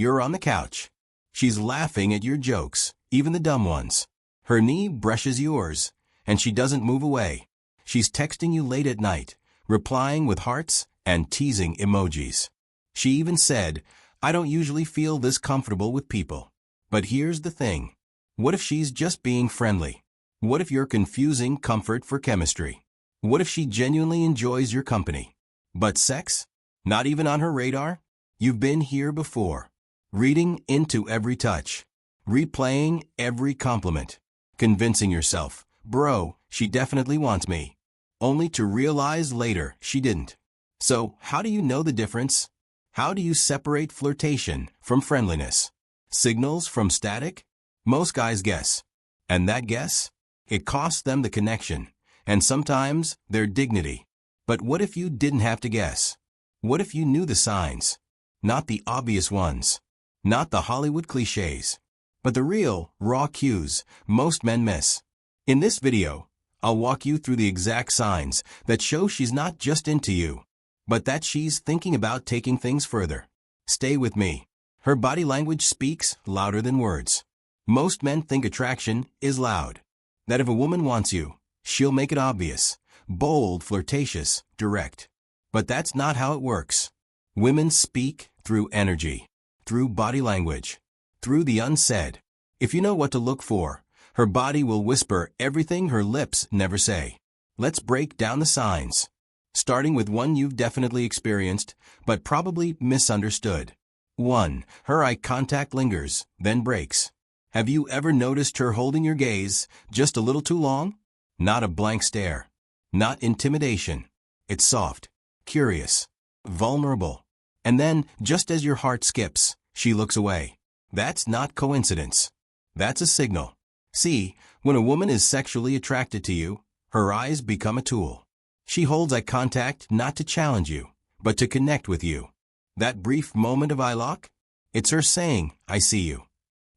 You're on the couch. She's laughing at your jokes, even the dumb ones. Her knee brushes yours, and she doesn't move away. She's texting you late at night, replying with hearts and teasing emojis. She even said, "I don't usually feel this comfortable with people." But here's the thing. What if she's just being friendly? What if you're confusing comfort for chemistry? What if she genuinely enjoys your company? But sex? Not even on her radar? You've been here before. Reading into every touch. Replaying every compliment. Convincing yourself, "Bro, she definitely wants me." Only to realize later she didn't. So, how do you know the difference? How do you separate flirtation from friendliness? Signals from static? Most guys guess. And that guess? It costs them the connection, and sometimes their dignity. But what if you didn't have to guess? What if you knew the signs? Not the obvious ones. Not the Hollywood cliches. But the real, raw cues most men miss. In this video, I'll walk you through the exact signs that show she's not just into you, but that she's thinking about taking things further. Stay with me. Her body language speaks louder than words. Most men think attraction is loud. That if a woman wants you, she'll make it obvious, bold, flirtatious, direct. But that's not how it works. Women speak through energy, through body language, through the unsaid. If you know what to look for, her body will whisper everything her lips never say. Let's break down the signs. Starting with one you've definitely experienced, but probably misunderstood. 1. Her eye contact lingers, then breaks. Have you ever noticed her holding your gaze just a little too long? Not a blank stare. Not intimidation. It's soft, curious, vulnerable. And then, just as your heart skips, she looks away. That's not coincidence. That's a signal. See, when a woman is sexually attracted to you, her eyes become a tool. She holds eye contact not to challenge you, but to connect with you. That brief moment of eye lock? It's her saying, "I see you."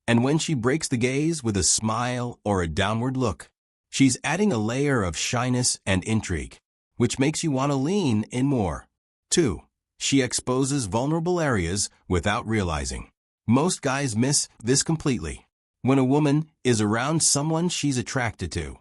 And when she breaks the gaze with a smile or a downward look, she's adding a layer of shyness and intrigue, which makes you want to lean in more. 2. She exposes vulnerable areas without realizing. Most guys miss this completely. When a woman is around someone she's attracted to,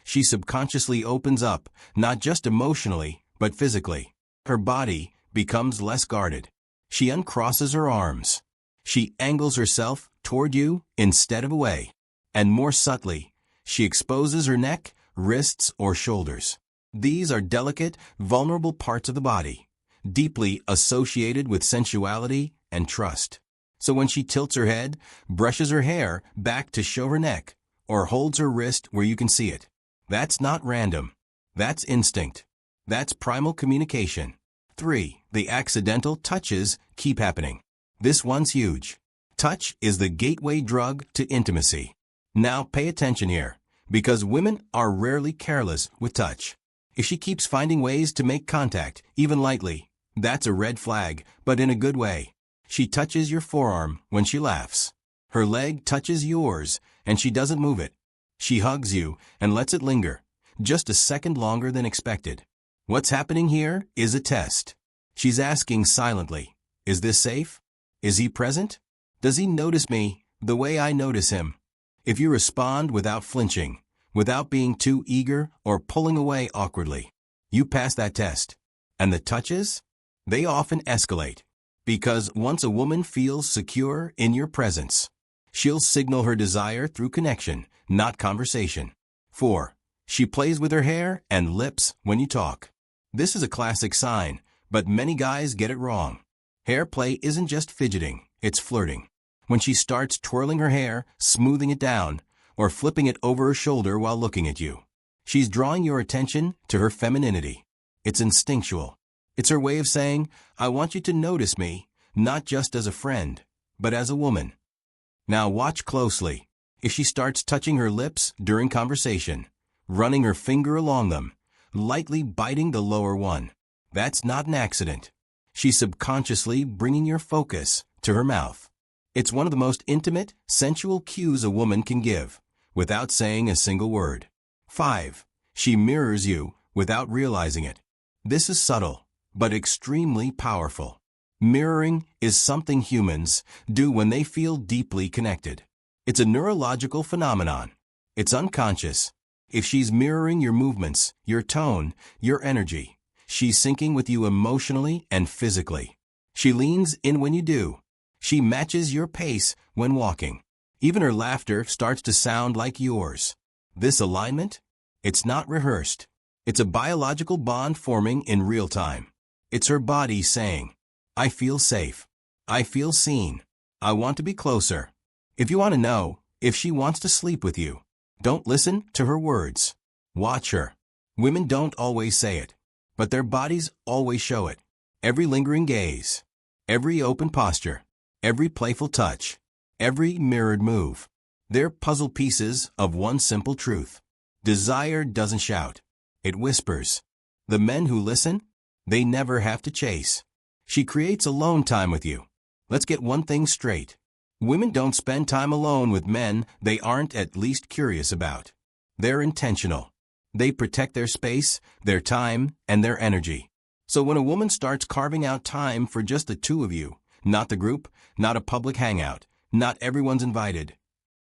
she subconsciously opens up, not just emotionally, but physically. Her body becomes less guarded. She uncrosses her arms. She angles herself toward you instead of away. And more subtly, she exposes her neck, wrists, or shoulders. These are delicate, vulnerable parts of the body, deeply associated with sensuality and trust. So when she tilts her head, brushes her hair back to show her neck, or holds her wrist where you can see it, that's not random. That's instinct. That's primal communication. 3. The accidental touches keep happening. This one's huge. Touch is the gateway drug to intimacy. Now pay attention here, because women are rarely careless with touch. If she keeps finding ways to make contact, even lightly, that's a red flag, but in a good way. She touches your forearm when she laughs. Her leg touches yours, and she doesn't move it. She hugs you and lets it linger, just a second longer than expected. What's happening here is a test. She's asking silently, "Is this safe? Is he present? Does he notice me the way I notice him?" If you respond without flinching, without being too eager or pulling away awkwardly, you pass that test. And the touches? They often escalate. Because once a woman feels secure in your presence, she'll signal her desire through connection, not conversation. 4. She plays with her hair and lips when you talk. This is a classic sign, but many guys get it wrong. Hair play isn't just fidgeting, it's flirting. When she starts twirling her hair, smoothing it down, or flipping it over her shoulder while looking at you, she's drawing your attention to her femininity. It's instinctual. It's her way of saying, "I want you to notice me, not just as a friend, but as a woman." Now watch closely. If she starts touching her lips during conversation, running her finger along them, lightly biting the lower one, that's not an accident. She's subconsciously bringing your focus to her mouth. It's one of the most intimate, sensual cues a woman can give, without saying a single word. 5. She mirrors you without realizing it. This is subtle, but extremely powerful. Mirroring is something humans do when they feel deeply connected. It's a neurological phenomenon. It's unconscious. If she's mirroring your movements, your tone, your energy, she's syncing with you emotionally and physically. She leans in when you do. She matches your pace when walking. Even her laughter starts to sound like yours. This alignment? It's not rehearsed. It's a biological bond forming in real time. It's her body saying, I feel safe. I feel seen. I want to be closer. If you want to know if she wants to sleep with you, don't listen to her words. Watch her. Women don't always say it, but their bodies always show it. Every lingering gaze, every open posture, every playful touch, every mirrored move. They're puzzle pieces of one simple truth. Desire doesn't shout. It whispers. The men who listen, they never have to chase. She creates alone time with you. Let's get one thing straight. Women don't spend time alone with men they aren't at least curious about. They're intentional. They protect their space, their time, and their energy. So when a woman starts carving out time for just the two of you, not the group, not a public hangout, not everyone's invited,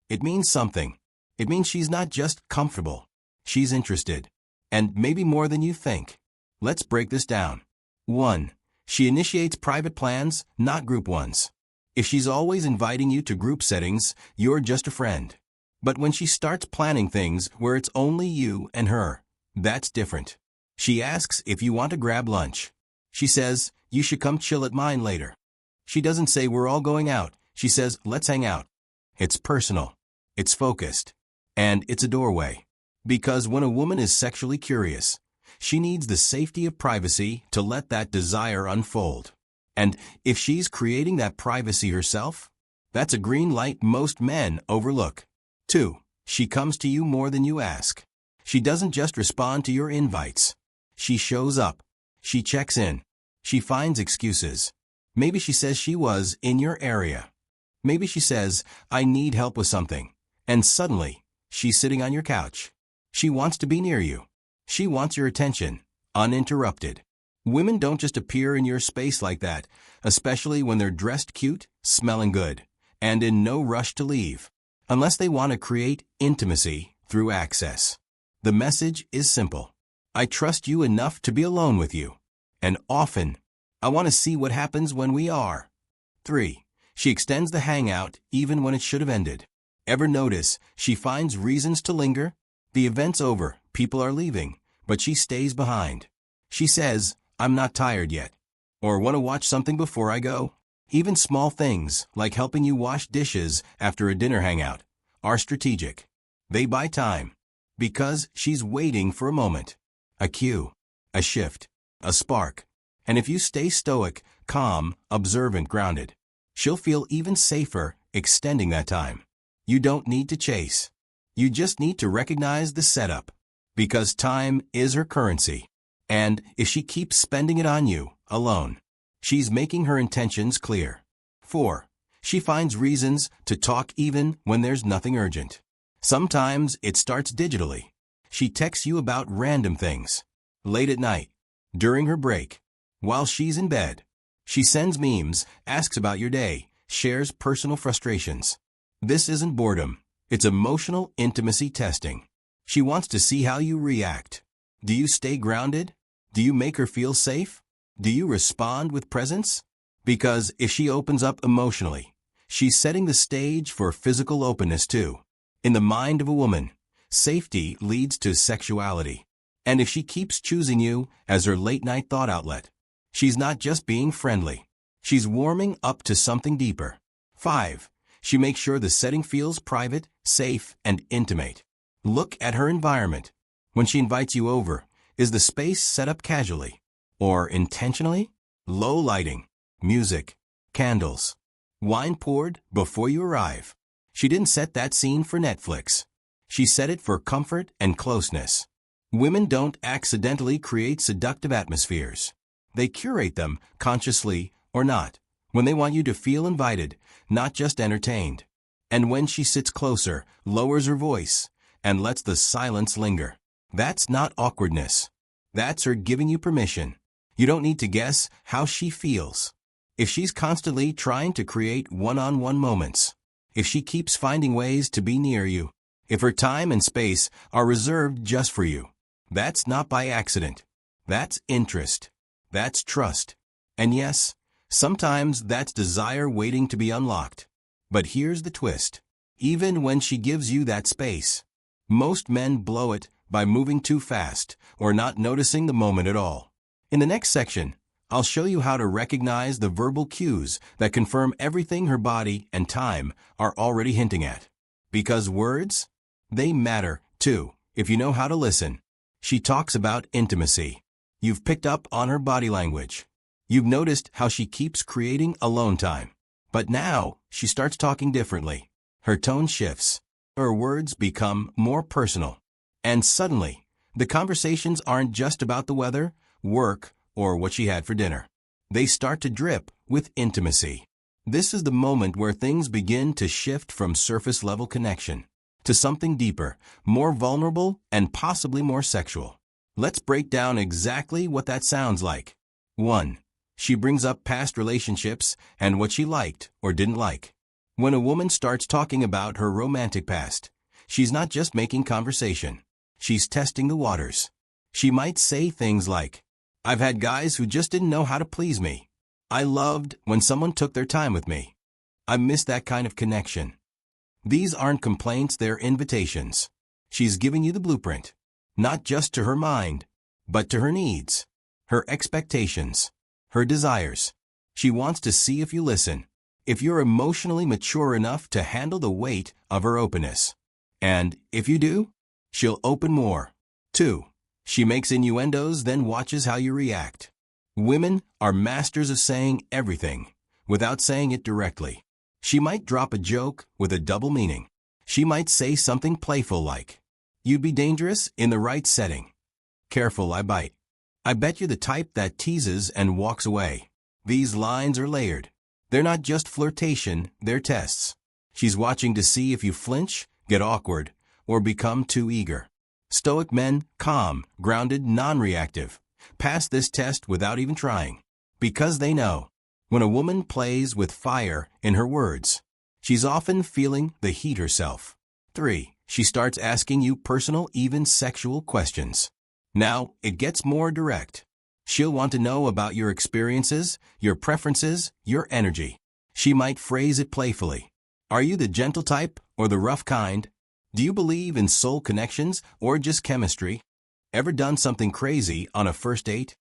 it means something. It means she's not just comfortable. She's interested. And maybe more than you think. Let's break this down. 1. She initiates private plans, not group ones. If she's always inviting you to group settings, you're just a friend. But when she starts planning things where it's only you and her, that's different. She asks if you want to grab lunch. She says, you should come chill at mine later. She doesn't say we're all going out. She says, let's hang out. It's personal. It's focused. And it's a doorway. Because when a woman is sexually curious, she needs the safety of privacy to let that desire unfold. And if she's creating that privacy herself, that's a green light most men overlook. 2. She comes to you more than you ask. She doesn't just respond to your invites. She shows up. She checks in. She finds excuses. Maybe she says she was in your area. Maybe she says, I need help with something. And suddenly, she's sitting on your couch. She wants to be near you. She wants your attention, uninterrupted. Women don't just appear in your space like that, especially when they're dressed cute, smelling good, and in no rush to leave, unless they want to create intimacy through access. The message is simple. I trust you enough to be alone with you. And often, I want to see what happens when we are. 3. She extends the hangout even when it should have ended. Ever notice she finds reasons to linger? The event's over, people are leaving, but she stays behind. She says, I'm not tired yet. Or want to watch something before I go? Even small things, like helping you wash dishes after a dinner hangout, are strategic. They buy time. Because she's waiting for a moment. A cue. A shift. A spark. And if you stay stoic, calm, observant, grounded, she'll feel even safer extending that time. You don't need to chase. You just need to recognize the setup. Because time is her currency. And if she keeps spending it on you, alone, she's making her intentions clear. 4. She finds reasons to talk even when there's nothing urgent. Sometimes it starts digitally. She texts you about random things. Late at night, during her break, while she's in bed. She sends memes, asks about your day, shares personal frustrations. This isn't boredom. It's emotional intimacy testing. She wants to see how you react. Do you stay grounded? Do you make her feel safe? Do you respond with presence? Because if she opens up emotionally, she's setting the stage for physical openness too. In the mind of a woman, safety leads to sexuality. And if she keeps choosing you as her late-night thought outlet, she's not just being friendly. She's warming up to something deeper. 5. She makes sure the setting feels private, safe, and intimate. Look at her environment. When she invites you over, is the space set up casually? Or intentionally? Low lighting, music, candles, wine poured before you arrive. She didn't set that scene for Netflix. She set it for comfort and closeness. Women don't accidentally create seductive atmospheres. They curate them, consciously or not, when they want you to feel invited, not just entertained. And when she sits closer, lowers her voice, and lets the silence linger. That's not awkwardness. That's her giving you permission. You don't need to guess how she feels. if she's constantly trying to create one-on-one moments, if she keeps finding ways to be near you, if her time and space are reserved just for you, that's not by accident. That's interest. That's trust. And yes, sometimes that's desire waiting to be unlocked. But here's the twist. Even when she gives you that space, most men blow it by moving too fast or not noticing the moment at all. In the next section, I'll show you how to recognize the verbal cues that confirm everything her body and time are already hinting at. Because words, they matter too, if you know how to listen. She talks about intimacy. You've picked up on her body language. You've noticed how she keeps creating alone time. But now, she starts talking differently. Her tone shifts. Her words become more personal. And suddenly, the conversations aren't just about the weather, work, or what she had for dinner. They start to drip with intimacy. This is the moment where things begin to shift from surface-level connection to something deeper, more vulnerable, and possibly more sexual. Let's break down exactly what that sounds like. 1. She brings up past relationships and what she liked or didn't like. When a woman starts talking about her romantic past, she's not just making conversation. She's testing the waters. She might say things like, "I've had guys who just didn't know how to please me. I loved when someone took their time with me. I miss that kind of connection." These aren't complaints, they're invitations. She's giving you the blueprint, not just to her mind, but to her needs, her expectations, her desires. She wants to see if you listen, if you're emotionally mature enough to handle the weight of her openness. And if you do, she'll open more. 2. She makes innuendos, then watches how you react. Women are masters of saying everything without saying it directly. She might drop a joke with a double meaning. She might say something playful like, "You'd be dangerous in the right setting. Careful, I bite. I bet you're the type that teases and walks away." These lines are layered. They're not just flirtation, they're tests. She's watching to see if you flinch, get awkward, or become too eager. Stoic men, calm, grounded, non-reactive, pass this test without even trying. Because they know, when a woman plays with fire in her words, she's often feeling the heat herself. 3. She starts asking you personal, even sexual questions. Now, it gets more direct. She'll want to know about your experiences, your preferences, your energy. She might phrase it playfully. Are you the gentle type or the rough kind? Do you believe in soul connections or just chemistry? Ever done something crazy on a first date?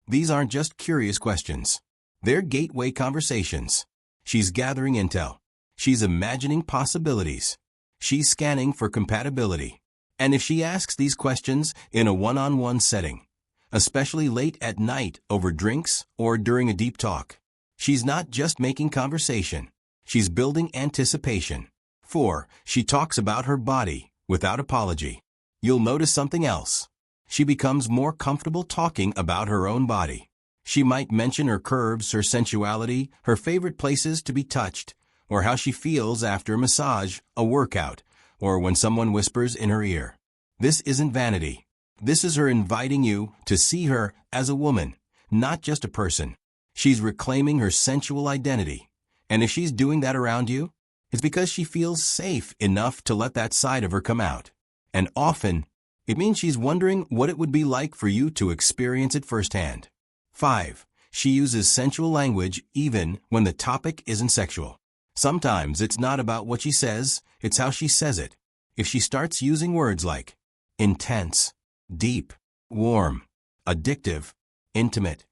These aren't just curious questions. They're gateway conversations. She's gathering intel. She's imagining possibilities. She's scanning for compatibility. And if she asks these questions in a one-on-one setting, especially late at night over drinks or during a deep talk, she's not just making conversation. She's building anticipation. 4. She talks about her body without apology. You'll notice something else. She becomes more comfortable talking about her own body. She might mention her curves, her sensuality, her favorite places to be touched, or how she feels after a massage, a workout, or when someone whispers in her ear. This isn't vanity. This is her inviting you to see her as a woman, not just a person. She's reclaiming her sensual identity. And if she's doing that around you, it's because she feels safe enough to let that side of her come out. And often, it means she's wondering what it would be like for you to experience it firsthand. 5. She uses sensual language even when the topic isn't sexual. Sometimes it's not about what she says, it's how she says it. If she starts using words like intense, deep, warm, addictive, intimate,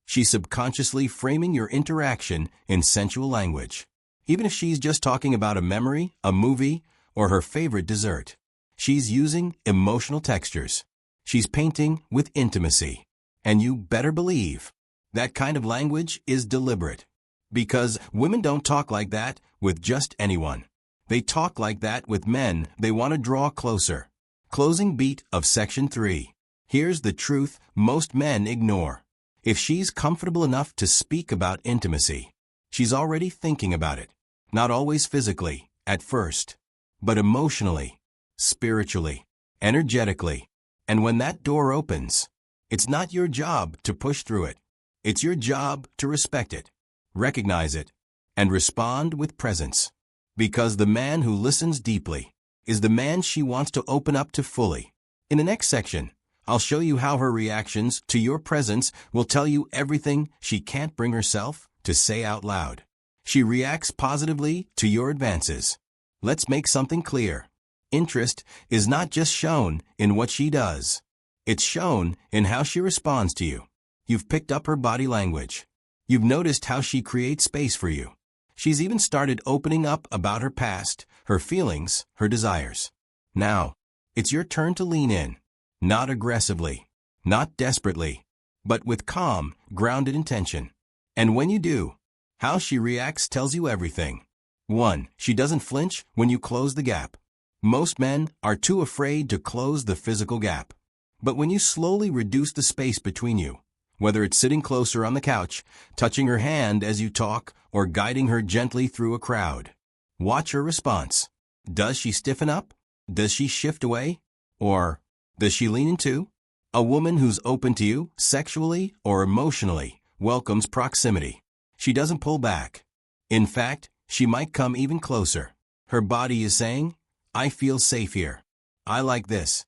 she's subconsciously framing your interaction in sensual language. Even if she's just talking about a memory, a movie, or her favorite dessert, she's using emotional textures. She's painting with intimacy. And you better believe that kind of language is deliberate. Because women don't talk like that with just anyone. They talk like that with men they want to draw closer. Closing beat of Section 3. Here's the truth most men ignore. If she's comfortable enough to speak about intimacy, she's already thinking about it. Not always physically, at first, but emotionally, spiritually, energetically. And when that door opens, it's not your job to push through it. It's your job to respect it. recognize it, and respond with presence. Because the man who listens deeply is the man she wants to open up to fully. In the next section, I'll show you how her reactions to your presence will tell you everything she can't bring herself to say out loud. She reacts positively to your advances. Let's make something clear. Interest is not just shown in what she does. It's shown in how she responds to you. You've picked up her body language. You've noticed how she creates space for you. She's even started opening up about her past, her feelings, her desires. Now, it's your turn to lean in. Not aggressively, not desperately, but with calm, grounded intention. And when you do, how she reacts tells you everything. 1. She doesn't flinch when you close the gap. Most men are too afraid to close the physical gap. But when you slowly reduce the space between you, whether it's sitting closer on the couch, touching her hand as you talk, or guiding her gently through a crowd, watch her response. Does she stiffen up? Does she shift away? Or does she lean into? A woman who's open to you, sexually or emotionally, welcomes proximity. She doesn't pull back. In fact, she might come even closer. Her body is saying, I feel safe here. I like this.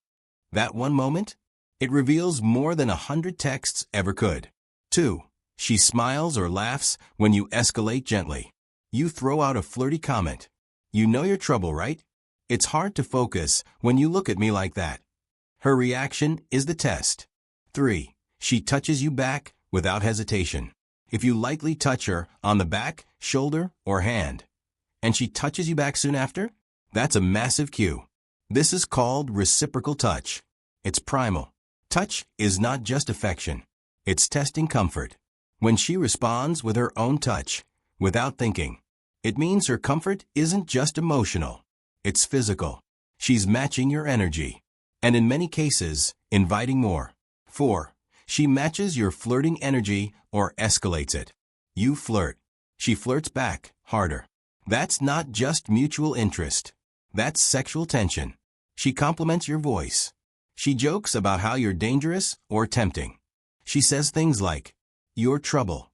That one moment? It reveals more than 100 texts ever could. 2. She smiles or laughs when you escalate gently. You throw out a flirty comment. You know your trouble, right? It's hard to focus when you look at me like that. Her reaction is the test. 3. She touches you back without hesitation. If you lightly touch her on the back, shoulder, or hand, and she touches you back soon after, that's a massive cue. This is called reciprocal touch. It's primal. Touch is not just affection. It's testing comfort. When she responds with her own touch, without thinking, it means her comfort isn't just emotional. It's physical. She's matching your energy. And in many cases, inviting more. 4. She matches your flirting energy or escalates it. You flirt. She flirts back, harder. That's not just mutual interest. That's sexual tension. She compliments your voice. She jokes about how you're dangerous or tempting. She says things like, you're trouble.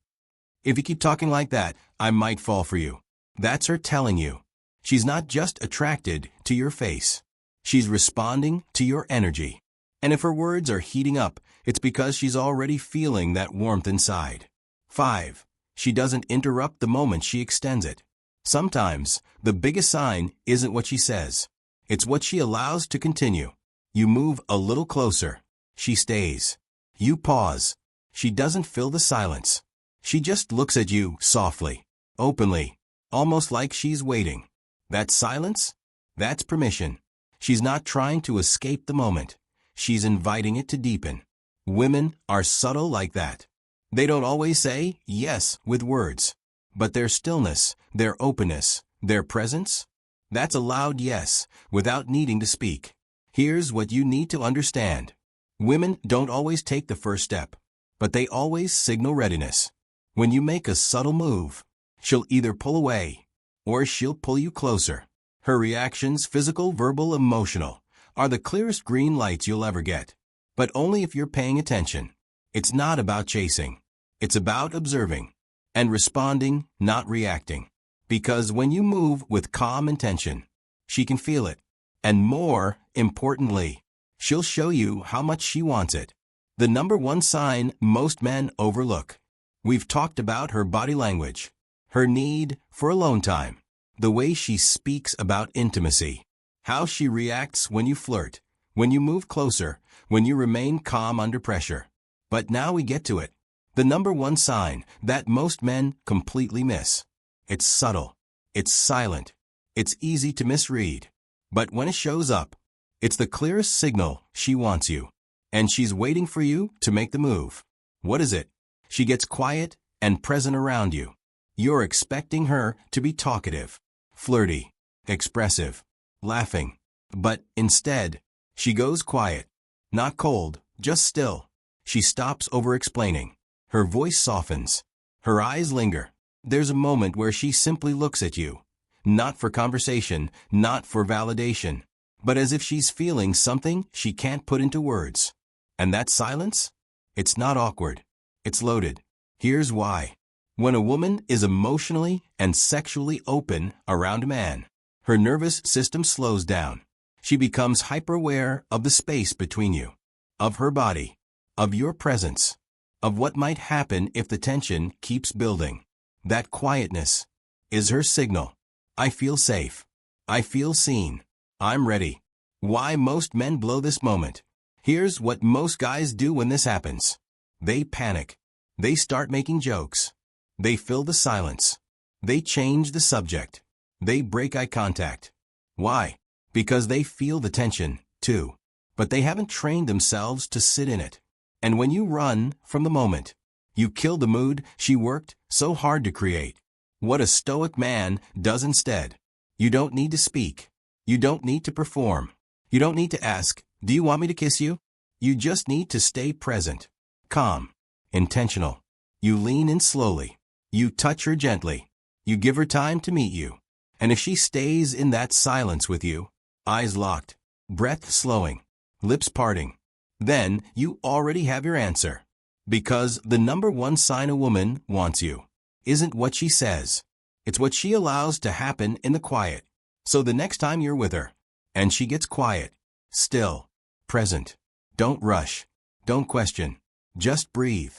If you keep talking like that, I might fall for you. That's her telling you. She's not just attracted to your face. She's responding to your energy. And if her words are heating up, it's because she's already feeling that warmth inside. 5. She doesn't interrupt the moment she extends it. Sometimes, the biggest sign isn't what she says. It's what she allows to continue. You move a little closer. She stays. You pause. She doesn't fill the silence. She just looks at you softly, openly, almost like she's waiting. That silence? That's permission. She's not trying to escape the moment. She's inviting it to deepen. Women are subtle like that. They don't always say yes with words. But their stillness, their openness, their presence, that's a loud yes without needing to speak. Here's what you need to understand. Women don't always take the first step, but they always signal readiness. When you make a subtle move, she'll either pull away or she'll pull you closer. Her reactions, physical, verbal, emotional, are the clearest green lights you'll ever get. But only if you're paying attention. It's not about chasing. It's about observing and responding, not reacting. Because when you move with calm intention, she can feel it. And more importantly, she'll show you how much she wants it. The number one sign most men overlook. We've talked about her body language, her need for alone time, the way she speaks about intimacy, how she reacts when you flirt, when you move closer, when you remain calm under pressure. But now we get to it. The number one sign that most men completely miss. It's subtle. It's silent. It's easy to misread. But when it shows up, it's the clearest signal she wants you. And she's waiting for you to make the move. What is it? She gets quiet and present around you. You're expecting her to be talkative, flirty, expressive, laughing. But instead, she goes quiet. Not cold, just still. She stops over-explaining. Her voice softens. Her eyes linger. There's a moment where she simply looks at you. Not for conversation, not for validation, but as if she's feeling something she can't put into words. And that silence? It's not awkward. It's loaded. Here's why. When a woman is emotionally and sexually open around a man, her nervous system slows down. She becomes hyper-aware of the space between you, of her body, of your presence, of what might happen if the tension keeps building. That quietness is her signal. I feel safe. I feel seen. I'm ready. Why most men blow this moment? Here's what most guys do when this happens. They panic. They start making jokes. They fill the silence. They change the subject. They break eye contact. Why? Because they feel the tension, too. But they haven't trained themselves to sit in it. And when you run from the moment, you kill the mood she worked so hard to create. What a stoic man does instead. You don't need to speak. You don't need to perform. You don't need to ask, do you want me to kiss you? You just need to stay present, calm, intentional. You lean in slowly. You touch her gently. You give her time to meet you. And if she stays in that silence with you, eyes locked, breath slowing, lips parting, then you already have your answer. Because the number one sign a woman wants you isn't what she says. It's what she allows to happen in the quiet. So the next time you're with her, and she gets quiet, still, present, don't rush, don't question, just breathe,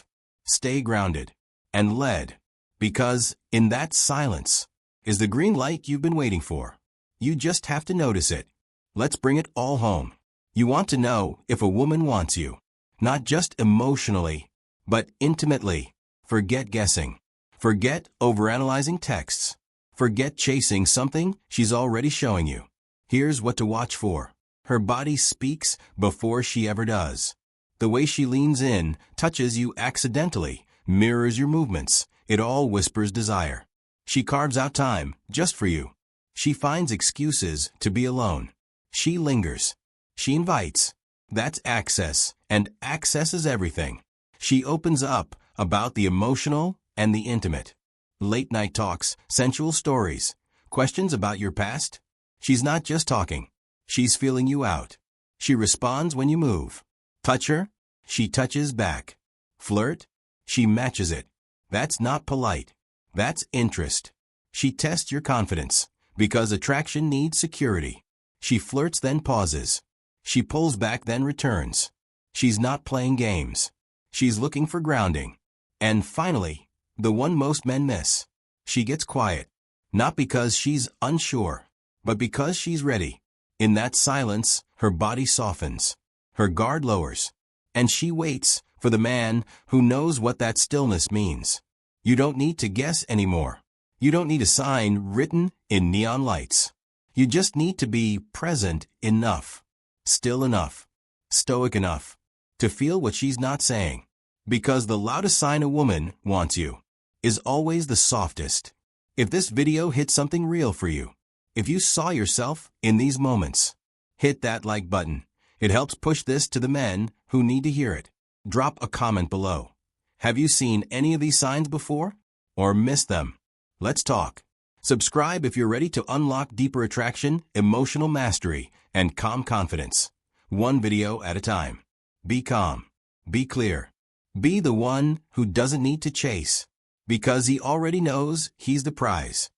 stay grounded, and led. Because in that silence is the green light you've been waiting for. You just have to notice it. Let's bring it all home. You want to know if a woman wants you, not just emotionally, but intimately. Forget guessing. Forget overanalyzing texts. Forget chasing something she's already showing you. Here's what to watch for. Her body speaks before she ever does. The way she leans in, touches you accidentally, mirrors your movements. It all whispers desire. She carves out time just for you. She finds excuses to be alone. She lingers. She invites. That's access, and access is everything. She opens up about the emotional and the intimate. Late night talks, sensual stories, questions about your past. She's not just talking. She's feeling you out. She responds when you move. Touch her. She touches back. Flirt. She matches it. That's not polite. That's interest. She tests your confidence, because attraction needs security. She flirts then pauses. She pulls back then returns. She's not playing games. She's looking for grounding. And finally, the one most men miss. She gets quiet. Not because she's unsure, but because she's ready. In that silence, her body softens. Her guard lowers. And she waits for the man who knows what that stillness means. You don't need to guess anymore. You don't need a sign written in neon lights. You just need to be present enough, still enough, stoic enough, to feel what she's not saying. Because the loudest sign a woman wants you is always the softest. If this video hit something real for you, if you saw yourself in these moments, hit that like button. It helps push this to the men who need to hear it. Drop a comment below. Have you seen any of these signs before? Or missed them? Let's talk. Subscribe if you're ready to unlock deeper attraction, emotional mastery, and calm confidence. One video at a time. Be calm. Be clear. Be the one who doesn't need to chase. Because he already knows he's the prize.